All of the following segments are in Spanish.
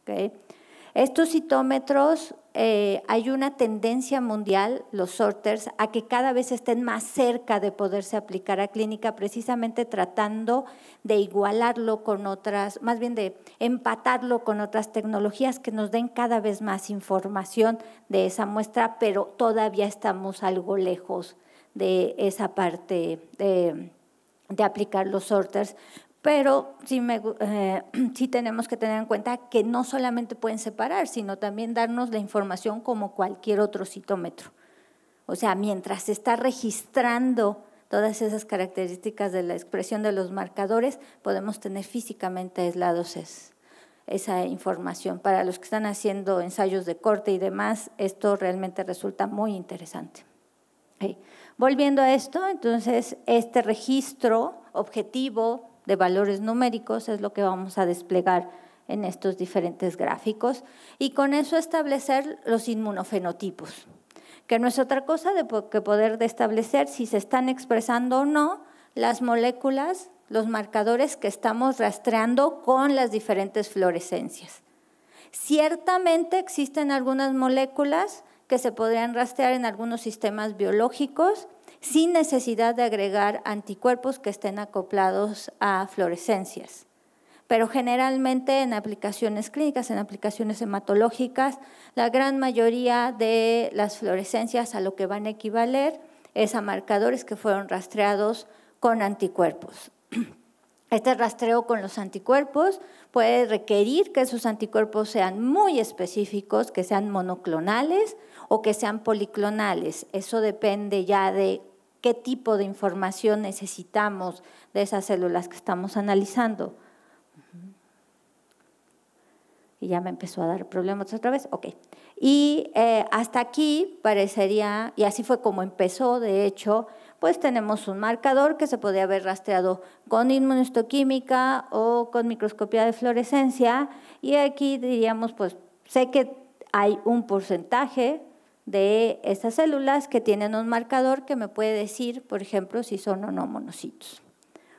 ¿okay? Estos citómetros, hay una tendencia mundial, los sorters, a que cada vez estén más cerca de poderse aplicar a clínica, precisamente tratando de igualarlo con otras, más bien de empatarlo con otras tecnologías que nos den cada vez más información de esa muestra, pero todavía estamos algo lejos de esa parte de aplicar los sorters. Pero sí tenemos que tener en cuenta que no solamente pueden separar, sino también darnos la información como cualquier otro citómetro. O sea, mientras se está registrando todas esas características de la expresión de los marcadores, podemos tener físicamente aislados esa información. Para los que están haciendo ensayos de corte y demás, esto realmente resulta muy interesante. Volviendo a esto, entonces, este registro objetivo de valores numéricos es lo que vamos a desplegar en estos diferentes gráficos y con eso establecer los inmunofenotipos, que no es otra cosa que poder establecer si se están expresando o no las moléculas, los marcadores que estamos rastreando con las diferentes fluorescencias. Ciertamente existen algunas moléculas que se podrían rastrear en algunos sistemas biológicos sin necesidad de agregar anticuerpos que estén acoplados a fluorescencias. Pero generalmente en aplicaciones clínicas, en aplicaciones hematológicas, la gran mayoría de las fluorescencias a lo que van a equivaler es a marcadores que fueron rastreados con anticuerpos. Este rastreo con los anticuerpos puede requerir que esos anticuerpos sean muy específicos, que sean monoclonales o que sean policlonales. Eso depende ya de qué tipo de información necesitamos de esas células que estamos analizando. Y ya me empezó a dar problemas otra vez. Ok. Y hasta aquí parecería, y así fue como empezó, de hecho, pues tenemos un marcador que se podía haber rastreado con inmunohistoquímica o con microscopía de fluorescencia, y aquí diríamos, pues sé que hay un porcentaje de estas células que tienen un marcador que me puede decir, por ejemplo, si son o no monocitos.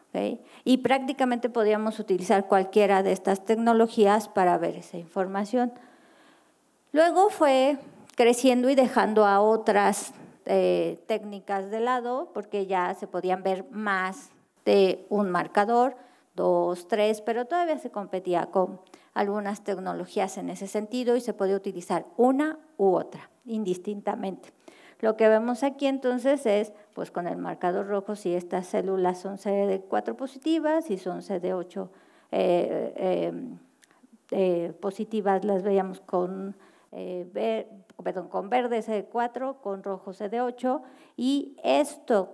¿Okay? Y prácticamente podríamos utilizar cualquiera de estas tecnologías para ver esa información. Luego fue creciendo y dejando a otras técnicas de lado, porque ya se podían ver más de un marcador, 2, 3, pero todavía se competía con algunas tecnologías en ese sentido y se podía utilizar una u otra, indistintamente. Lo que vemos aquí entonces es, pues con el marcador rojo, si estas células son CD4 positivas, si son CD8 positivas, las veíamos con verde CD4, con rojo CD8, y esto,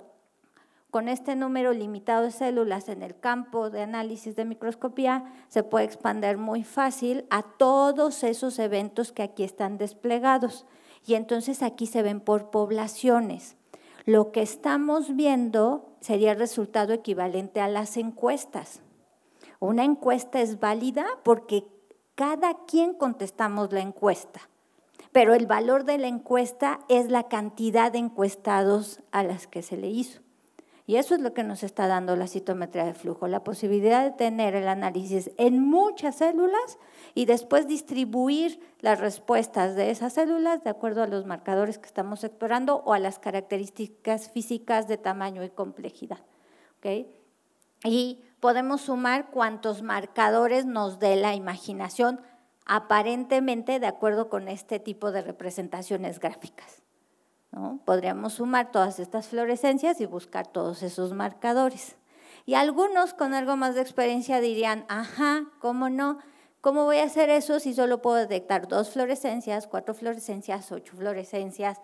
con este número limitado de células en el campo de análisis de microscopía, se puede expandir muy fácil a todos esos eventos que aquí están desplegados. Y entonces aquí se ven por poblaciones. Lo que estamos viendo sería el resultado equivalente a las encuestas. Una encuesta es válida porque cada quien contestamos la encuesta, pero el valor de la encuesta es la cantidad de encuestados a las que se le hizo. Y eso es lo que nos está dando la citometría de flujo, la posibilidad de tener el análisis en muchas células y después distribuir las respuestas de esas células de acuerdo a los marcadores que estamos explorando o a las características físicas de tamaño y complejidad. ¿Okay? Y podemos sumar cuantos marcadores nos dé la imaginación, aparentemente de acuerdo con este tipo de representaciones gráficas, ¿no? Podríamos sumar todas estas fluorescencias y buscar todos esos marcadores. Y algunos con algo más de experiencia dirían, ajá, ¿cómo no? ¿Cómo voy a hacer eso si solo puedo detectar 2 fluorescencias, 4 fluorescencias, 8 fluorescencias?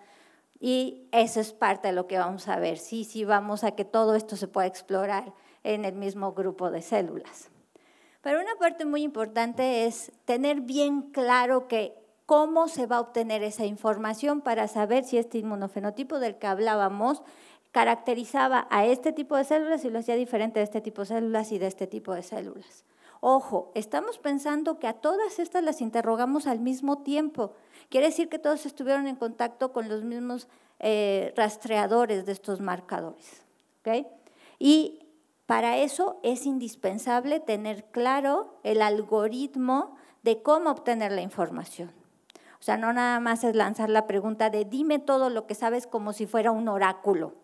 Y eso es parte de lo que vamos a ver. Sí, vamos a que todo esto se pueda explorar en el mismo grupo de células. Pero una parte muy importante es tener bien claro que cómo se va a obtener esa información para saber si este inmunofenotipo del que hablábamos caracterizaba a este tipo de células y lo hacía diferente de este tipo de células y de este tipo de células. Ojo, estamos pensando que a todas estas las interrogamos al mismo tiempo. Quiere decir que todos estuvieron en contacto con los mismos rastreadores de estos marcadores. ¿Okay? Y para eso es indispensable tener claro el algoritmo de cómo obtener la información. O sea, no nada más es lanzar la pregunta de dime todo lo que sabes como si fuera un oráculo,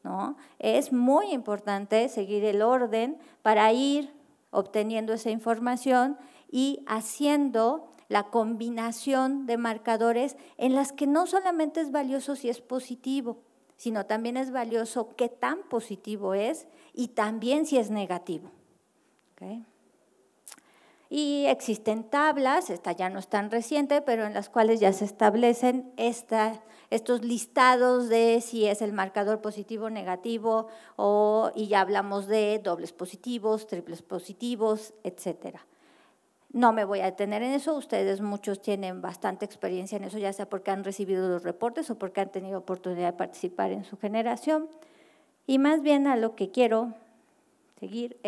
¿no? Es muy importante seguir el orden para ir obteniendo esa información y haciendo la combinación de marcadores en las que no solamente es valioso si es positivo, sino también es valioso qué tan positivo es y también si es negativo. ¿Okay? Y existen tablas, esta ya no es tan reciente, pero en las cuales ya se establecen estos listados de si es el marcador positivo o negativo, y ya hablamos de dobles positivos, triples positivos, etcétera. No me voy a detener en eso, ustedes muchos tienen bastante experiencia en eso, ya sea porque han recibido los reportes o porque han tenido oportunidad de participar en su generación. Y más bien a lo que quiero seguir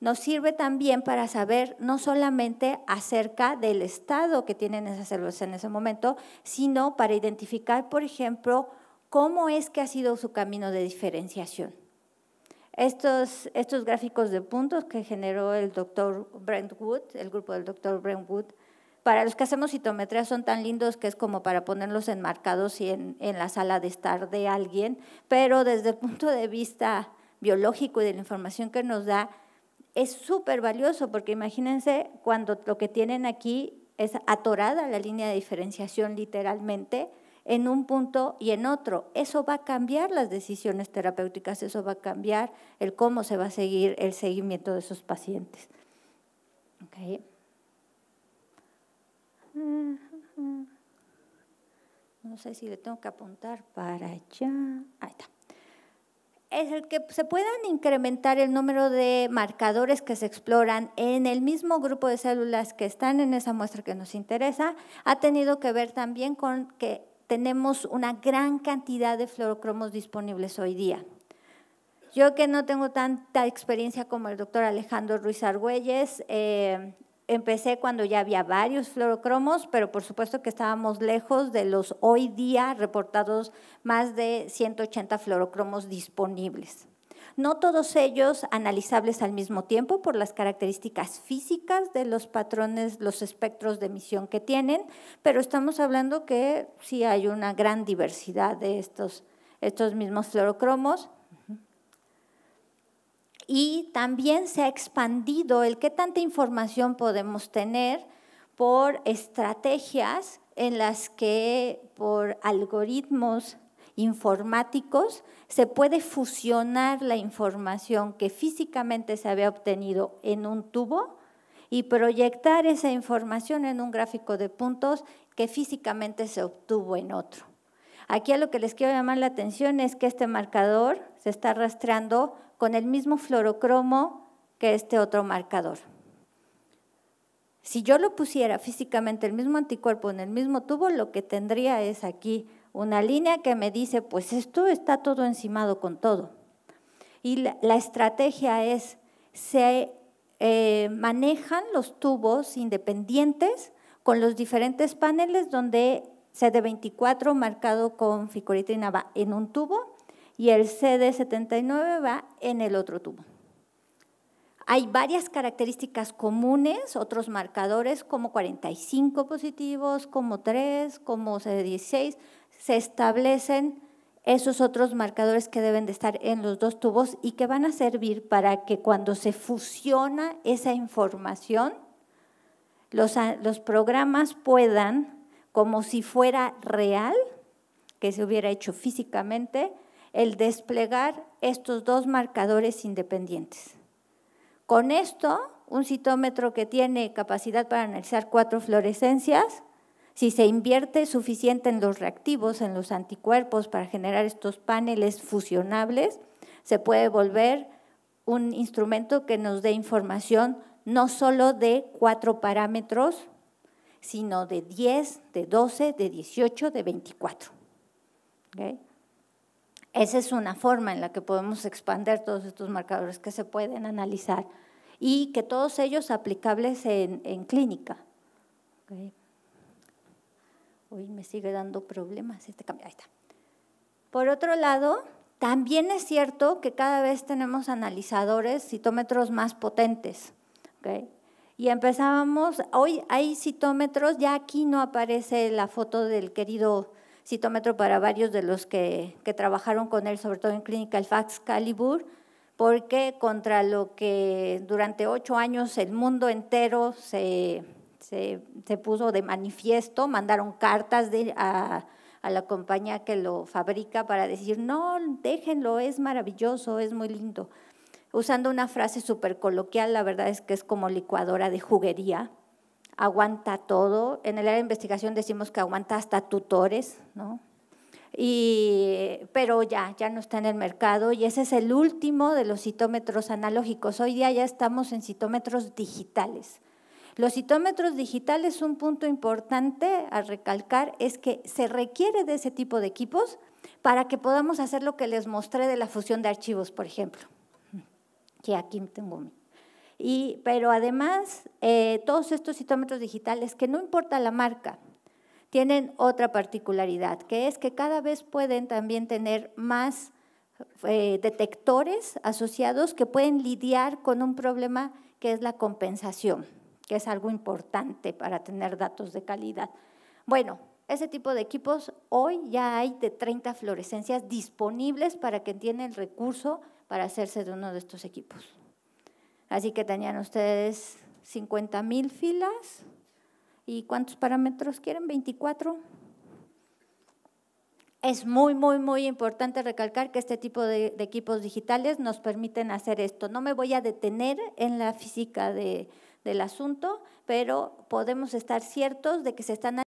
nos sirve también para saber no solamente acerca del estado que tienen esas células en ese momento, sino para identificar, por ejemplo, cómo es que ha sido su camino de diferenciación. Estos gráficos de puntos que generó el doctor Brentwood, el grupo del doctor Brentwood, para los que hacemos citometría son tan lindos que es como para ponerlos enmarcados y en la sala de estar de alguien, pero desde el punto de vista biológico y de la información que nos da, es súper valioso porque imagínense cuando lo que tienen aquí es atorada la línea de diferenciación literalmente en un punto y en otro. Eso va a cambiar las decisiones terapéuticas, eso va a cambiar el cómo se va a seguir el seguimiento de esos pacientes. Okay. No sé si le tengo que apuntar para allá. Ahí está. Es el que se puedan incrementar el número de marcadores que se exploran en el mismo grupo de células que están en esa muestra que nos interesa, ha tenido que ver también con que tenemos una gran cantidad de fluorocromos disponibles hoy día. Yo que no tengo tanta experiencia como el doctor Alejandro Ruiz Argüelles, empecé cuando ya había varios fluorocromos, pero por supuesto que estábamos lejos de los hoy día reportados más de 180 fluorocromos disponibles. No todos ellos analizables al mismo tiempo por las características físicas de los patrones, los espectros de emisión que tienen, pero estamos hablando que sí hay una gran diversidad de estos mismos fluorocromos. Y también se ha expandido el qué tanta información podemos tener por estrategias en las que por algoritmos informáticos se puede fusionar la información que físicamente se había obtenido en un tubo y proyectar esa información en un gráfico de puntos que físicamente se obtuvo en otro. Aquí a lo que les quiero llamar la atención es que este marcador se está rastreando con el mismo fluorocromo que este otro marcador. Si yo lo pusiera físicamente el mismo anticuerpo en el mismo tubo, lo que tendría es aquí una línea que me dice, pues esto está todo encimado con todo. Y la estrategia es, se manejan los tubos independientes con los diferentes paneles donde CD24 marcado con ficoritrina va en un tubo y el CD79 va en el otro tubo. Hay varias características comunes, otros marcadores como 45 positivos, como 3, como CD16, se establecen esos otros marcadores que deben de estar en los dos tubos y que van a servir para que cuando se fusiona esa información, los programas puedan, como si fuera real, que se hubiera hecho físicamente, el desplegar estos dos marcadores independientes. Con esto, un citómetro que tiene capacidad para analizar 4 fluorescencias, si se invierte suficiente en los reactivos, en los anticuerpos para generar estos paneles fusionables, se puede volver un instrumento que nos dé información no solo de 4 parámetros, sino de 10, de 12, de 18, de 24. ¿Okay? Esa es una forma en la que podemos expandir todos estos marcadores que se pueden analizar y que todos ellos aplicables en clínica. ¿Okay? Uy, me sigue dando problemas este cambio. Ahí está. Por otro lado, también es cierto que cada vez tenemos analizadores, citómetros más potentes. ¿Okay? Y empezábamos, hoy hay citómetros, ya aquí no aparece la foto del querido citómetro para varios de los que trabajaron con él, sobre todo en Clinical Excalibur, porque contra lo que durante 8 años el mundo entero se puso de manifiesto, mandaron cartas a la compañía que lo fabrica para decir, no, déjenlo, es maravilloso, es muy lindo. Usando una frase súper coloquial, la verdad es que es como licuadora de juguería, aguanta todo. En el área de investigación decimos que aguanta hasta tutores, ¿no? Pero ya no está en el mercado y ese es el último de los citómetros analógicos. Hoy día ya estamos en citómetros digitales. Los citómetros digitales, un punto importante a recalcar es que se requiere de ese tipo de equipos para que podamos hacer lo que les mostré de la fusión de archivos, por ejemplo, que aquí tengo. Pero además, todos estos citómetros digitales, que no importa la marca, tienen otra particularidad, que es que cada vez pueden también tener más detectores asociados que pueden lidiar con un problema que es la compensación, que es algo importante para tener datos de calidad. Bueno, ese tipo de equipos hoy ya hay de 30 fluorescencias disponibles para quien tiene el recurso para hacerse de uno de estos equipos. Así que tenían ustedes 50,000 filas. ¿Y cuántos parámetros quieren? 24. Es muy, muy, muy importante recalcar que este tipo de equipos digitales nos permiten hacer esto. No me voy a detener en la física del asunto, pero podemos estar ciertos de que se están